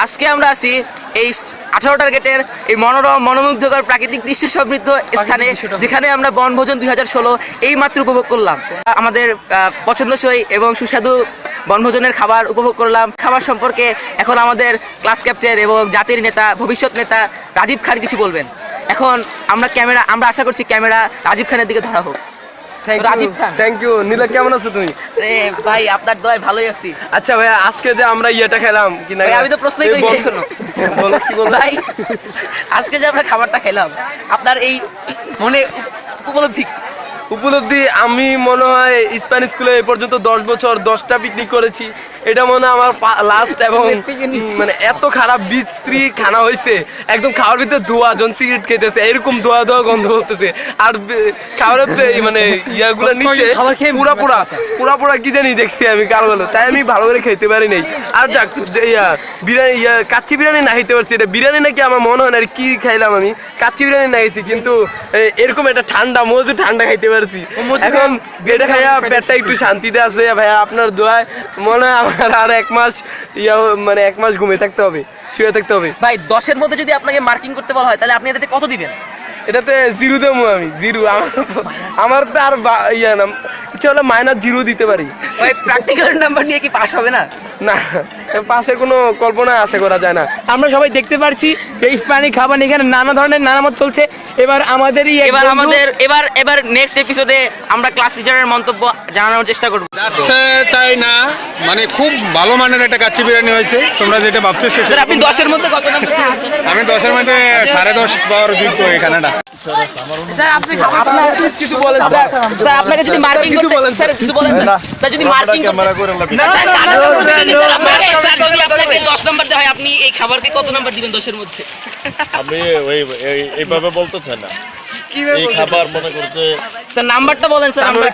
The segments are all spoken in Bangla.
আজকে আমরা আছি এই 18 টার্গেটের এই মনোরম মনোমুগ্ধকর প্রাকৃতিক দৃশ্য সমৃদ্ধ স্থানে, যেখানে আমরা বনভোজন 2016 এই মাত্র উপভোগ করলাম। আমাদের পছন্দসই এবং সুস্বাদু বনভোজনের খাবার উপভোগ করলাম। খাবার সম্পর্কে এখন আমাদের ক্লাস ক্যাপ্টেন এবং জাতির নেতা, ভবিষ্যৎ নেতা রাজীব খান কিছু বলবেন। এখন আমরা আশা করছি ক্যামেরা রাজীব খানের দিকে ধরা হোক। রাজীব খান, থ্যাংক ইউ। নীলা, কেমন আছো তুমি? ভাই আপনার দয়ায় ভালোই আছি। আচ্ছা ভাই, আজকে যে আমরা ইয়েটা খেলাম কি না, আমি তো প্রশ্নই করি এখনো। বলো কি বলো ভাই, আজকে যে আমরা খাবারটা খেলাম, আপনার এই মনে উপলব্ধি? আমি মনে হয় স্প্যানিশ স্কুলে এই পর্যন্ত 10 বছর 10টা পিকনিক করেছি। এটা মনে হয় আমার লাস্ট, এবং মানে এত খারাপ বিস্ত্রী খানা হয়েছে, একদম খাওয়ার ভিতরে ধোয়া, জন সিগারেট খেতেছে, এরকম ধোয়া গন্ধ করতেছে। আর খাবারের মানে ইয়াগুলো নিচে পুরা কি জানি দেখছি আমি কালো, তাই আমি ভালো করে খেতে পারি নাই। আর যাক, বিরিয়ানি কাচ্চি বিরিয়ানি না খেতে পারছি। এটা বিরিয়ানি নাকি আমার মনে হয় না, কি খাইলাম আমি, কাচ্চি বিরিয়ানি না খেয়েছি, কিন্তু এরকম একটা ঠান্ডা খাইতে পারছি। এখন এটা খাইয়া পেটটা একটু শান্তিতে আছে ভাইয়া, আপনার দোয়ায় মনে হয় আমার আর 1 মাস মানে 1 মাস ঘুমিয়ে থাকতে হবে, শুয়ে থাকতে হবে। ভাই 10-এর মধ্যে যদি আপনাকে মার্কিং করতে বলা হয়, তাহলে আপনি এটাতে কত দিবেন? এটাতে 0 দেবো আমি, 0। আমার তো আর না, ইচ্ছা হলে -0 দিতে পারি। ভাই প্র্যাকটিক্যাল নাম্বার নিয়ে কি পাস হবে না? না, পাশের কোনো কল্পনা আশা করা যায় না। আমরা সবাই দেখতে পাচ্ছি যে ইস্পানি খাবার এখানে নানা ধরনের নানামত চলছে। এবার নেক্সট এপিসোডে আমরা ক্লাস টিচারের মন্তব্য জানানোর চেষ্টা করব। তাই না, মানে খুব ভালো মানের একটা কাচ্চি বিরিয়ানি হয়েছে, তোমরা যেটা ভাবছো। স্যার আপনি 10-এর মধ্যে কত নাম্বার দিয়েছেন? আমি 10-এর মধ্যে 10.5 পাওয়ার যোগ্য এই খানাটা। স্যার আপনি কিছু বলেন স্যার, আপনাকে যদি মার্কিং করতে স্যার কিছু বলেন স্যার, যদি মার্কিং আপনাকে 10 নাম্বার দেওয়া হয়, আপনি এই খাবারকে কত নাম্বার দিবেন 10-এর মধ্যে? আমি এইভাবে বলতে চাই না। এই খাবার মনে করতে স্যার নাম্বারটা বলেন স্যার, আমরা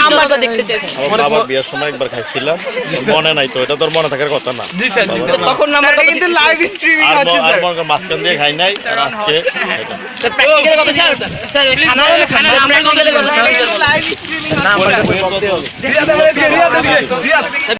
নাম্বারটা দেখতে চাই। আমার বাবা বিয়ের সময় একবার খাইছিলাম, মনে নাই তো, এটা তোর মনে থাকার কথা না। জি স্যার, তখন নাম্বার কিন্তু লাইভ স্ট্রিমিং আছে স্যার, আর মাঝখান দিয়ে খাই নাই, আর আজকে স্যার প্র্যাকটিক্যালি কত দিবেন স্যার? স্যার খানা আমরা কত দিলে লাইভ স্ট্রিমিং আছে।